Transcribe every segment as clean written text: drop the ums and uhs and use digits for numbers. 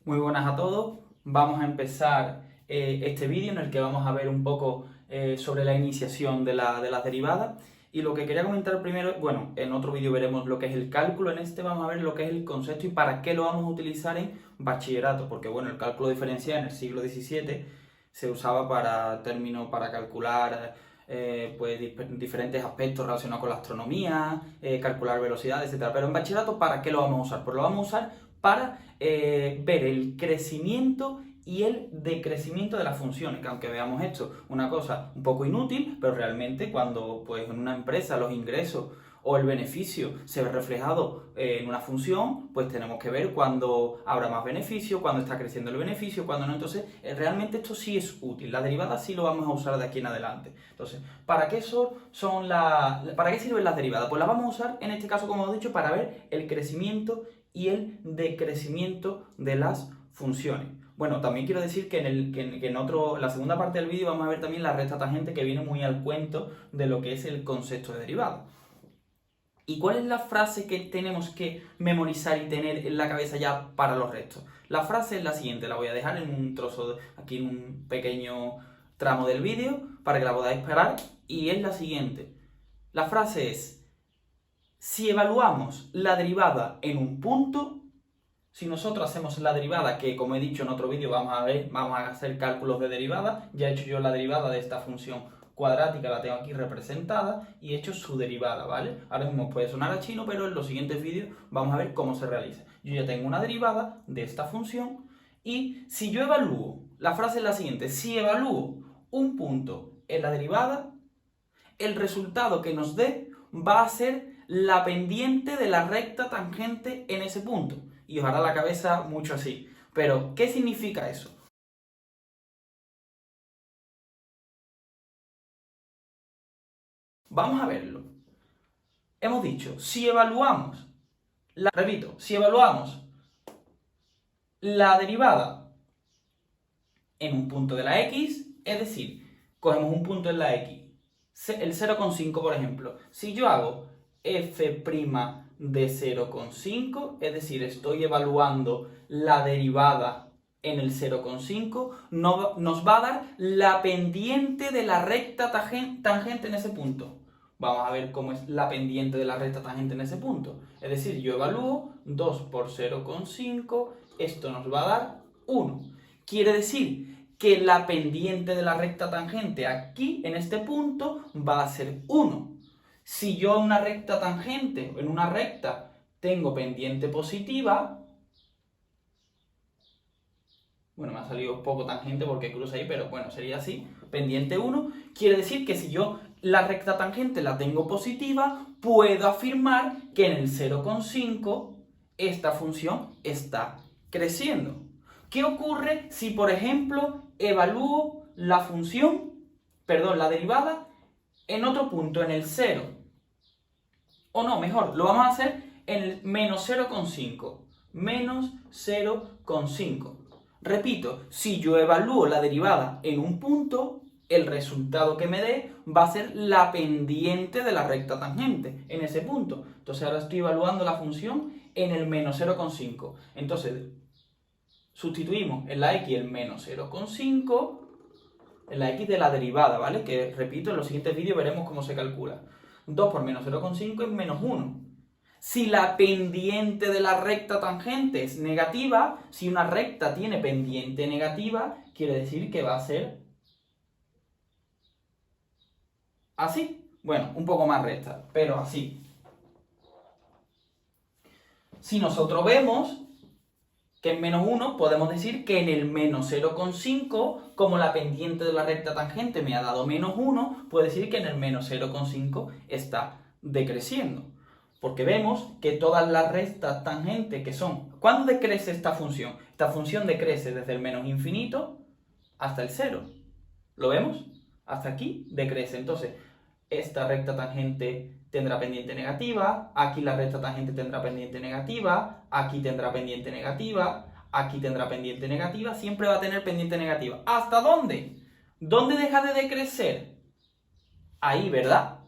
Muy buenas a todos. Vamos a empezar este vídeo en el que vamos a ver un poco sobre la iniciación de las derivadas. Y lo que quería comentar primero, bueno, en otro vídeo veremos lo que es el cálculo, en este vamos a ver lo que es el concepto y para qué lo vamos a utilizar en bachillerato, porque bueno, el cálculo diferencial en el siglo XVII se usaba para términos, para calcular pues diferentes aspectos relacionados con la astronomía, calcular velocidades, etc. Pero en bachillerato, ¿para qué lo vamos a usar? Pues lo vamos a usar para ver el crecimiento y el decrecimiento de las funciones, que aunque veamos esto una cosa un poco inútil, pero realmente cuando pues, en una empresa los ingresos o el beneficio se ve reflejado en una función, pues tenemos que ver cuándo habrá más beneficio, cuándo está creciendo el beneficio, cuándo no. Entonces, realmente esto sí es útil. La derivada sí lo vamos a usar de aquí en adelante. Entonces, ¿para qué para qué sirven las derivadas? Pues las vamos a usar, en este caso, como hemos dicho, para ver el crecimiento y el decrecimiento de las funciones. Bueno, también quiero decir que la segunda parte del vídeo vamos a ver también la recta tangente, que viene muy al cuento de lo que es el concepto de derivada. ¿Y cuál es la frase que tenemos que memorizar y tener en la cabeza ya para los restos? La frase es la siguiente, la voy a dejar en un trozo, aquí en un pequeño tramo del vídeo, para que la podáis parar, y es la siguiente. La frase es: si evaluamos la derivada en un punto, si nosotros hacemos la derivada, que como he dicho en otro vídeo vamos a hacer cálculos de derivada, ya he hecho yo la derivada de esta función cuadrática, la tengo aquí representada, y he hecho su derivada, ¿vale? Ahora mismo puede sonar a chino, pero en los siguientes vídeos vamos a ver cómo se realiza. Yo ya tengo una derivada de esta función, y si yo evalúo, la frase es la siguiente: si evalúo un punto en la derivada, el resultado que nos dé va a ser la pendiente de la recta tangente en ese punto. Y os hará la cabeza mucho así. Pero, ¿qué significa eso? Vamos a verlo. Hemos dicho, si evaluamos, si evaluamos la derivada en un punto de la x, es decir, cogemos un punto en la x, el 0,5 por ejemplo. Si yo hago f' de 0,5, es decir, estoy evaluando la derivada en el 0,5, nos va a dar la pendiente de la recta tangente en ese punto. Vamos a ver cómo es la pendiente de la recta tangente en ese punto. Es decir, yo evalúo 2 por 0,5, esto nos va a dar 1. Quiere decir que la pendiente de la recta tangente aquí, en este punto, va a ser 1. Si yo en una recta tangente, en una recta, tengo pendiente positiva, bueno, me ha salido un poco tangente porque cruza ahí, pero bueno, sería así, pendiente 1, quiere decir que si yo la recta tangente la tengo positiva, puedo afirmar que en el 0,5 esta función está creciendo. ¿Qué ocurre si, por ejemplo, evalúo la derivada en otro punto, en el 0? O no, mejor, lo vamos a hacer en el menos 0,5. Menos 0,5. Repito, si yo evalúo la derivada en un punto, el resultado que me dé va a ser la pendiente de la recta tangente en ese punto. Entonces ahora estoy evaluando la función en el menos 0,5. Entonces sustituimos en la x el menos 0,5 en la x de la derivada, ¿vale? Que repito, en los siguientes vídeos veremos cómo se calcula. 2 por menos 0,5 es menos 1. Si la pendiente de la recta tangente es negativa, si una recta tiene pendiente negativa, quiere decir que va a ser así. Bueno, un poco más recta, pero así. Si nosotros vemos que en menos 1, podemos decir que en el menos 0,5, como la pendiente de la recta tangente me ha dado menos 1, puedo decir que en el menos 0,5 está decreciendo. Porque vemos que todas las rectas tangentes que son... ¿Cuándo decrece esta función? Esta función decrece desde el menos infinito hasta el 0. ¿Lo vemos? Hasta aquí decrece. Entonces, esta recta tangente tendrá pendiente negativa, aquí la recta tangente tendrá pendiente negativa, aquí tendrá pendiente negativa, aquí tendrá pendiente negativa, siempre va a tener pendiente negativa. ¿Hasta dónde? ¿Dónde deja de decrecer? Ahí, ¿verdad?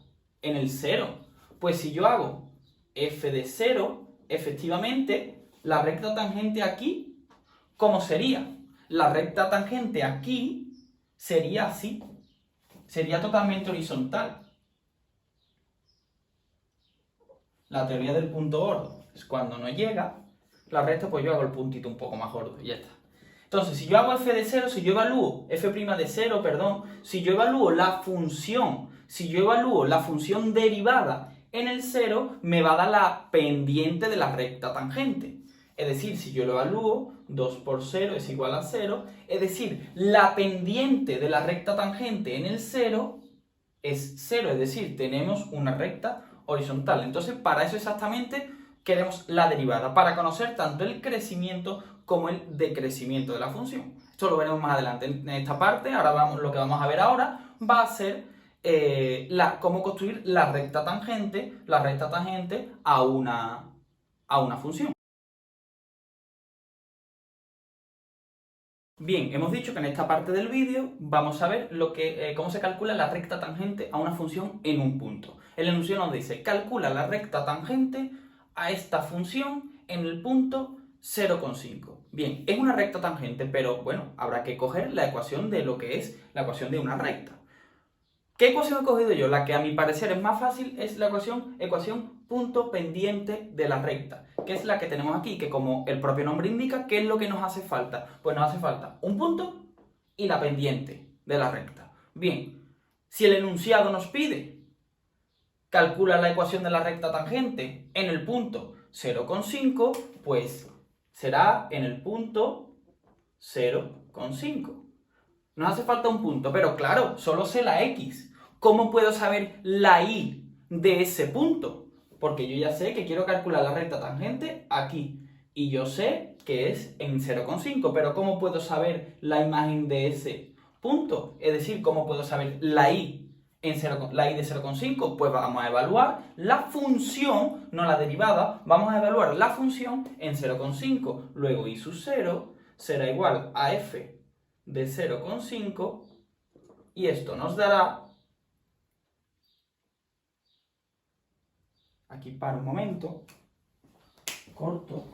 En el 0. Pues si yo hago f de 0, efectivamente, la recta tangente aquí ¿cómo sería? La recta tangente aquí sería así, sería totalmente horizontal. La teoría del punto gordo es cuando no llega la recta, pues yo hago el puntito un poco más gordo y ya está. Entonces, si yo hago f de 0, si yo evalúo f' de 0, perdón, si yo evalúo la función derivada en el 0, me va a dar la pendiente de la recta tangente. Es decir, si yo lo evalúo, 2 por 0 es igual a 0, es decir, la pendiente de la recta tangente en el 0 es 0, es decir, tenemos una recta horizontal. Entonces, para eso exactamente queremos la derivada, para conocer tanto el crecimiento como el decrecimiento de la función. Esto lo veremos más adelante. En esta parte, lo que vamos a ver ahora va a ser cómo construir la recta tangente a una función. Bien, hemos dicho que en esta parte del vídeo vamos a ver cómo se calcula la recta tangente a una función en un punto. El enunciado nos dice, calcula la recta tangente a esta función en el punto 0,5. Bien, es una recta tangente, pero bueno, habrá que coger la ecuación de lo que es la ecuación de una recta. ¿Qué ecuación he cogido yo? La que a mi parecer es más fácil es la ecuación punto pendiente de la recta, que es la que tenemos aquí, que como el propio nombre indica, ¿qué es lo que nos hace falta? Pues nos hace falta un punto y la pendiente de la recta. Bien, si el enunciado nos pide calcula la ecuación de la recta tangente en el punto 0,5, pues será en el punto 0,5. Nos hace falta un punto, pero claro, solo sé la x. ¿Cómo puedo saber la y de ese punto? Porque yo ya sé que quiero calcular la recta tangente aquí. Y yo sé que es en 0,5, pero ¿cómo puedo saber la imagen de ese punto? Es decir, ¿cómo puedo saber la y de 0,5? Pues vamos a evaluar la función, no la derivada, vamos a evaluar la función en 0,5. Luego y sub 0 será igual a f de 0,5 y esto nos dará, aquí para un momento, corto,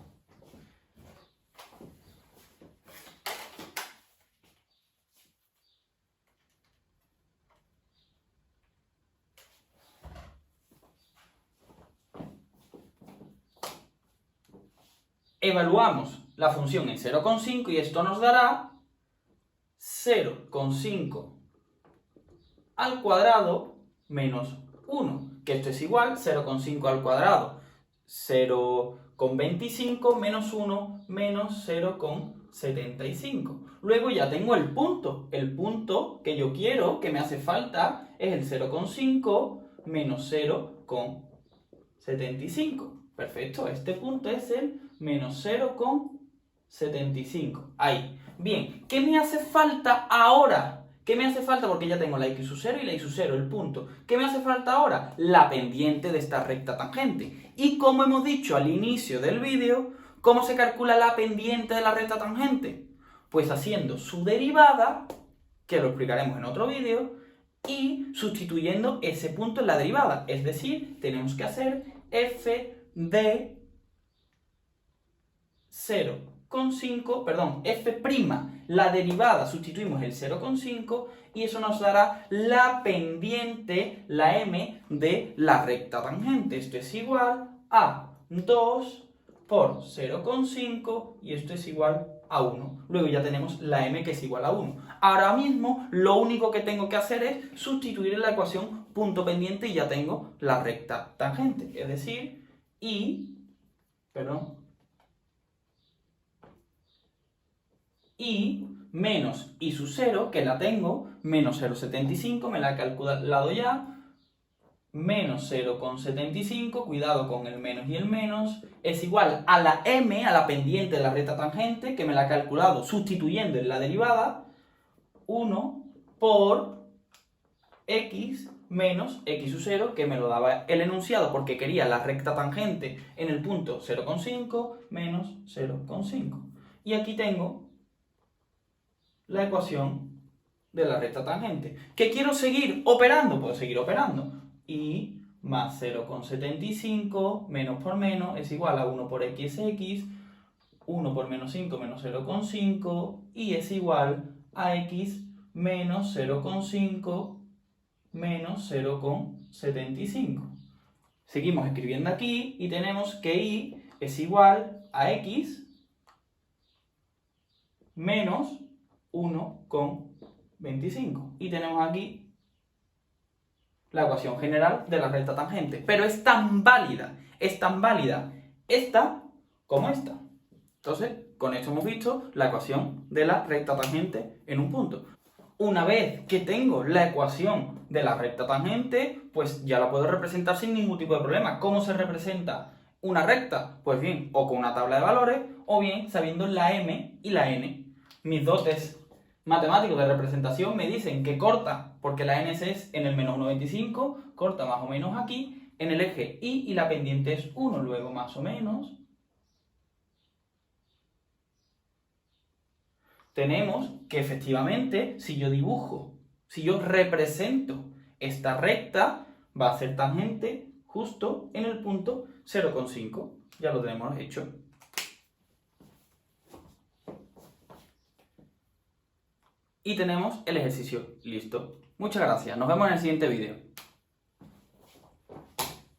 evaluamos la función en 0,5 y esto nos dará 0,5 al cuadrado menos 1, que esto es igual 0,5 al cuadrado, 0,25 menos 1 menos 0,75. Luego ya tengo el punto que yo quiero, que me hace falta, es el 0,5 menos 0,75. Perfecto, este punto es el menos 0,75. Ahí. Bien, ¿qué me hace falta ahora? ¿Qué me hace falta? Porque ya tengo la x sub 0 y la y sub 0, el punto. ¿Qué me hace falta ahora? La pendiente de esta recta tangente. Y como hemos dicho al inicio del vídeo, ¿cómo se calcula la pendiente de la recta tangente? Pues haciendo su derivada, que lo explicaremos en otro vídeo, y sustituyendo ese punto en la derivada. Es decir, tenemos que hacer f de 0,5, perdón, f', la derivada, sustituimos el 0,5 y eso nos dará la pendiente, la m, de la recta tangente. Esto es igual a 2 por 0,5 y esto es igual a 1. Luego ya tenemos la m que es igual a 1. Ahora mismo lo único que tengo que hacer es sustituir en la ecuación punto pendiente y ya tengo la recta tangente. Es decir, y menos y sub 0, que la tengo, menos 0,75, me la he calculado ya, menos 0,75, cuidado con el menos y el menos, es igual a la m, a la pendiente de la recta tangente, que me la he calculado sustituyendo en la derivada, 1 por x menos x sub 0, que me lo daba el enunciado porque quería la recta tangente en el punto 0,5 menos 0,5. Y aquí tengo la ecuación de la recta tangente. ¿Que quiero seguir operando? Puedo seguir operando. Y más 0,75 menos por menos es igual a 1 por x, 1 por menos 5 menos 0,5 y es igual a x menos 0,5 menos 0,75. Seguimos escribiendo aquí y tenemos que y es igual a x menos 1,25. Y tenemos aquí la ecuación general de la recta tangente. Pero es tan válida esta como esta. Entonces, con esto hemos visto la ecuación de la recta tangente en un punto. Una vez que tengo la ecuación de la recta tangente, pues ya la puedo representar sin ningún tipo de problema. ¿Cómo se representa una recta? Pues bien, o con una tabla de valores, o bien sabiendo la m y la n. Mis dotes matemáticos de representación me dicen que corta, porque la n es en el menos 1,25, corta más o menos aquí, en el eje y la pendiente es 1, luego más o menos tenemos que efectivamente, si yo represento esta recta, va a ser tangente justo en el punto 0,5. Ya lo tenemos hecho. Y tenemos el ejercicio listo. Muchas gracias. Nos vemos en el siguiente vídeo.